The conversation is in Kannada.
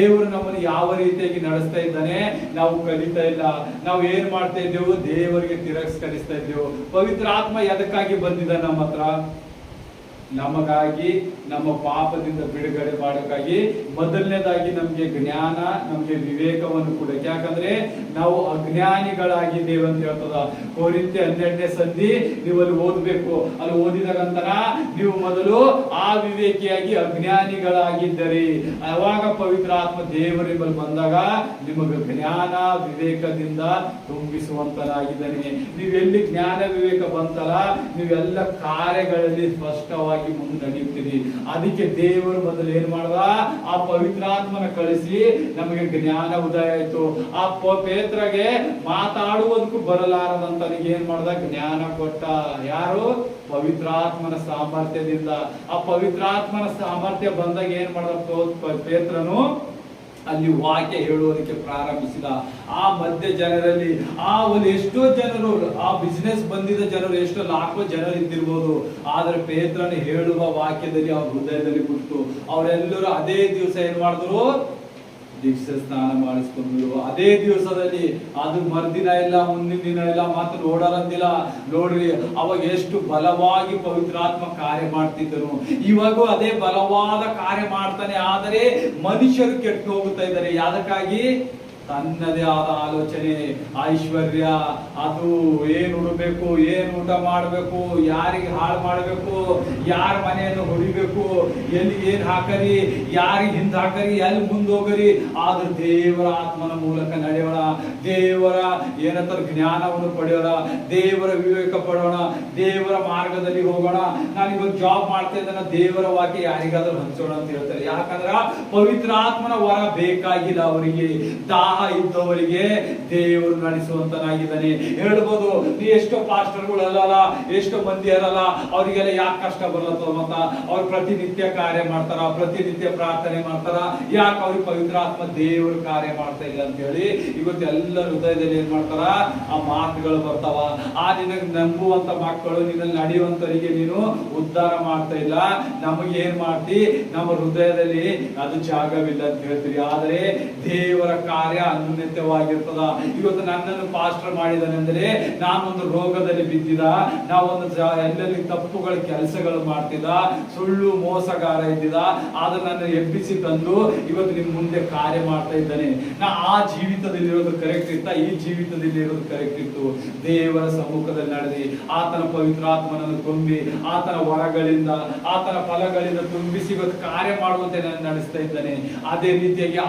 ದೇವರು ನಮ್ಮನ್ನು ಯಾವ ರೀತಿಯಾಗಿ ನಡೆಸ್ತಾ ಇದ್ದಾನೆ ನಾವು ಕಲಿತಾ ಇಲ್ಲ. ನಾವು ಏನ್ ಮಾಡ್ತಾ ಇದ್ದೇವೆ? ದೇವರಿಗೆ ತಿರಸ್ಕರಿಸ್ತಾ ಇದ್ದೇವೆ. ಪವಿತ್ರ ಆತ್ಮ ಎದಕ್ಕಾಗಿ ಬಂದಿದ್ದ ನಮ್ಮ ಹತ್ರ? ನಮಗಾಗಿ, ನಮ್ಮ ಪಾಪದಿಂದ ಬಿಡುಗಡೆ ಮಾಡೋಕ್ಕಾಗಿ. ಮೊದಲನೇದಾಗಿ ನಮ್ಗೆ ಜ್ಞಾನ, ನಮ್ಗೆ ವಿವೇಕವನ್ನು ಕೊಡಕ್ಕೆ. ಯಾಕಂದ್ರೆ ನಾವು ಅಜ್ಞಾನಿಗಳಾಗಿದ್ದೇವೆ ಅಂತ ಹೇಳ್ತದ ಕೊರಿಂಥೆ 12ನೇ ಸಂಧಿ. ನೀವು ಅಲ್ಲಿ ಓದ್ಬೇಕು. ಅಲ್ಲಿ ಓದಿದಾಗಂತರ ನೀವು ಮೊದಲು ಅವಿವೇಕಿಯಾಗಿ ಅಜ್ಞಾನಿಗಳಾಗಿದ್ದರೆ, ಅವಾಗ ಪವಿತ್ರ ಆತ್ಮ ದೇವರ ಬಂದಾಗ ನಿಮಗೆ ಜ್ಞಾನ ವಿವೇಕದಿಂದ ತುಂಬಿಸುವಂತನಾಗಿದ್ದಾನೆ. ನೀವೆಲ್ಲಿ ಜ್ಞಾನ ವಿವೇಕ ಬಂತಲ್ಲ, ನೀವೆಲ್ಲ ಕಾರ್ಯಗಳಲ್ಲಿ ಸ್ಪಷ್ಟವಾಗಿ ಮುಂದೆ ನಡೆಯುತ್ತೀರಿ. ಅದಕ್ಕೆ ದೇವರು ಮೊದಲು ಏನ್ ಮಾಡ್ದ? ಆ ಪವಿತ್ರಾತ್ಮನ ಕಳಿಸಿ ನಮಗೆ ಜ್ಞಾನ ಉದಯ ಆಯ್ತು. ಆ ಪೇತ್ರಗೆ ಮಾತಾಡುವುದಕ್ಕೂ ಬರಲಾರದಂತನಿಗೆ ಏನ್ ಮಾಡ್ದ? ಜ್ಞಾನ ಕೊಟ್ಟ. ಯಾರು? ಪವಿತ್ರಾತ್ಮನ ಸಾಮರ್ಥ್ಯದಿಂದ. ಆ ಪವಿತ್ರಾತ್ಮನ ಸಾಮರ್ಥ್ಯ ಬಂದಾಗ ಏನ್ ಮಾಡ್ದ ಪೇತ್ರನು? ಅಲ್ಲಿ ವಾಕ್ಯ ಹೇಳುವುದಕ್ಕೆ ಪ್ರಾರಂಭಿಸಿದ. ಆ ಮಧ್ಯ ಜನರಲ್ಲಿ ಒಂದು ಎಷ್ಟೋ ಜನರು, ಆ ಬಿಸಿನೆಸ್ ಬಂದಿದ್ದ ಜನರು ಎಷ್ಟೋ ಲಾಖೋ ಜನರು ಇದ್ದಿರ್ಬೋದು. ಆದ್ರೆ ಪೇತ್ರನು ಹೇಳುವ ವಾಕ್ಯದಲ್ಲಿ ಅವ್ರ ಹೃದಯದಲ್ಲಿ ಬಿಟ್ಟು ಅವರೆಲ್ಲರೂ ಅದೇ ದಿವಸ ಏನ್ ಮಾಡಿದ್ರು? ದೀಕ್ಷೆ ಸ್ನಾನ ಮಾಡಿಸ್ಕೊಂಡ್ರು. ಅದೇ ದಿವಸದಲ್ಲಿ. ಅದು ಮರ್ದಿನ ಇಲ್ಲ, ಮುಂದಿನ ದಿನ ಇಲ್ಲ, ಮಾತ್ರ ನೋಡರಂದಿಲ್ಲ. ನೋಡ್ರಿ, ಅವಾಗ ಎಷ್ಟು ಬಲವಾಗಿ ಪವಿತ್ರಾತ್ಮ ಕಾರ್ಯ ಮಾಡ್ತಿದ್ದರು. ಇವಾಗೂ ಅದೇ ಬಲವಾದ ಕಾರ್ಯ ಮಾಡ್ತಾನೆ. ಆದರೆ ಮನುಷ್ಯರು ಕೆಟ್ಟು ಹೋಗುತ್ತಾ ಇದ್ದಾರೆ. ಯಾದಕ್ಕಾಗಿ? ತನ್ನದೇ ಆದ ಆಲೋಚನೆ, ಐಶ್ವರ್ಯ, ಅದು ಏನ್ ಉಡಬೇಕು, ಏನ್ ಊಟ ಮಾಡಬೇಕು, ಯಾರಿಗೆ ಹಾಳು ಮಾಡಬೇಕು, ಯಾರ ಮನೆಯನ್ನು ಹೊಡಿಬೇಕು, ಎಲ್ಲಿ ಏನ್ ಹಾಕರಿ, ಯಾರಿಗೆ ಹಿಂದ್ ಹಾಕರಿ, ಎಲ್ಲಿ ಮುಂದೆ ಹೋಗರಿ. ಆದ್ರೆ ದೇವರ ಆತ್ಮನ ಮೂಲಕ ನಡೆಯೋಣ. ದೇವರ ಏನಂತ ಜ್ಞಾನವನ್ನು ಪಡೆಯೋಣ. ದೇವರ ವಿವೇಕ ಪಡೋಣ. ದೇವರ ಮಾರ್ಗದಲ್ಲಿ ಹೋಗೋಣ. ನಾನು ಇವಾಗ ಜಾಬ್ ಮಾಡ್ತಾ ಇದ್ದಾನ, ದೇವರ ವಾಕ್ಯ ಯಾರಿಗಾದ್ರೂ ಹಂಚೋಣ ಅಂತ ಹೇಳ್ತಾರೆ. ಯಾಕಂದ್ರ ಪವಿತ್ರ ಆತ್ಮನ ವರ ಬೇಕಾಗಿಲ್ಲ ಅವರಿಗೆ. ದಾಹ ಇದ್ದವರಿಗೆ ದೇವರು ನಡೆಸುವಂತನಾಗಿದ್ದಾನೆ. ಹೇಳ್ಬೋದು, ನೀ ಎಷ್ಟೋ ಪಾಸ್ಟರ್ಗಳು ಅಲ್ಲಲ್ಲ, ಎಷ್ಟೋ ಮಂದಿ ಅರಲ್ಲ, ಅವರಿಗೆಲ್ಲ ಯಾಕೆ ಕಷ್ಟ ಬರಲತ್ತ ಮತ್ತ? ಅವ್ರು ಪ್ರತಿನಿತ್ಯ ಕಾರ್ಯ ಮಾಡ್ತಾರ, ಪ್ರತಿನಿತ್ಯ ಪ್ರಾರ್ಥನೆ ಮಾಡ್ತಾರ. ಯಾಕೆ ಅವ್ರಿಗೆ ಪವಿತ್ರ ಆತ್ಮ ದೇವರು ಕಾರ್ಯ ಮಾಡ್ತಾ ಇಲ್ಲ ಅಂತ ಹೇಳಿ ಇವತ್ತೆಲ್ಲ ಹೃದಯದಲ್ಲಿ ಏನ್ ಮಾಡ್ತಾರ? ಆ ಮಾತುಗಳು ಬರ್ತಾವ. ನಿನಗೆ ನಂಬುವಂತ ಮಕ್ಕಳು, ನಿನ್ನಲ್ಲಿ ನಡೆಯುವಂತವರಿಗೆ ನೀನು ಉದ್ಧಾರ ಮಾಡ್ತಾ ಇಲ್ಲ. ನಮಗೆ ಏನ್ ಮಾಡ್ತಿ? ನಮ್ಮ ಹೃದಯದಲ್ಲಿ ಅದು ಜಾಗವಿಲ್ಲ ಅಂತ ಹೇಳ್ತೀರಿ. ಆದರೆ ದೇವರ ಕಾರ್ಯ ಅನ್ಯೂನ್ಯವಾಗಿರ್ತದ. ಇವತ್ತು ನನ್ನನ್ನು ಪಾಸ್ಟರ್ ಮಾಡಿದನೆಂದರೆ ನಾನೊಂದು ರೋಗದಲ್ಲಿ ಬಿದ್ದಿದ, ನಾವೊಂದು ಎಲ್ಲೆಲ್ಲಿ ತಪ್ಪುಗಳ ಕೆಲಸಗಳು ಮಾಡ್ತಿದ್ದ, ಸುಳ್ಳು ಮೋಸಗಾರ ಇದ್ದಿದ. ಆದ್ರೆ ನನ್ನ ಎಬ್ಬಿಸಿ ತಂದು ಇವತ್ತು ನಿಮ್ ಮುಂದೆ ಕಾರ್ಯ ಮಾಡ್ತಾ ಇದ್ದಾನೆ. ನಾ ಆ ಜೀವಿತದಲ್ಲಿ ಇರೋದು ಕರೆಕ್ಟ್ ಇತ್ತ, ಈ ಜೀವಿತದಲ್ಲಿ ಇರೋದು ಕರೆಕ್ಟ್ ಇತ್ತು. ದೇವರ ಸಮ್ಮುಖದಲ್ಲಿ ನಡೆದಿ ಆತನ ಪವಿತ್ರಾತ್ಮನನ್ನು ತುಂಬಿ ಆತನ ವರಗಳಿಂದ, ಆತನ ಫಲಗಳಿಂದ ತುಂಬಿಸಿ ಇವತ್ತು ಕಾರ್ಯ ಮಾಡುವಂತೆ ನಾನು ನಡೆಸ್ತಾ ಇದ್ದಾನೆ. ಅದೇ ರೀತಿಯಾಗಿ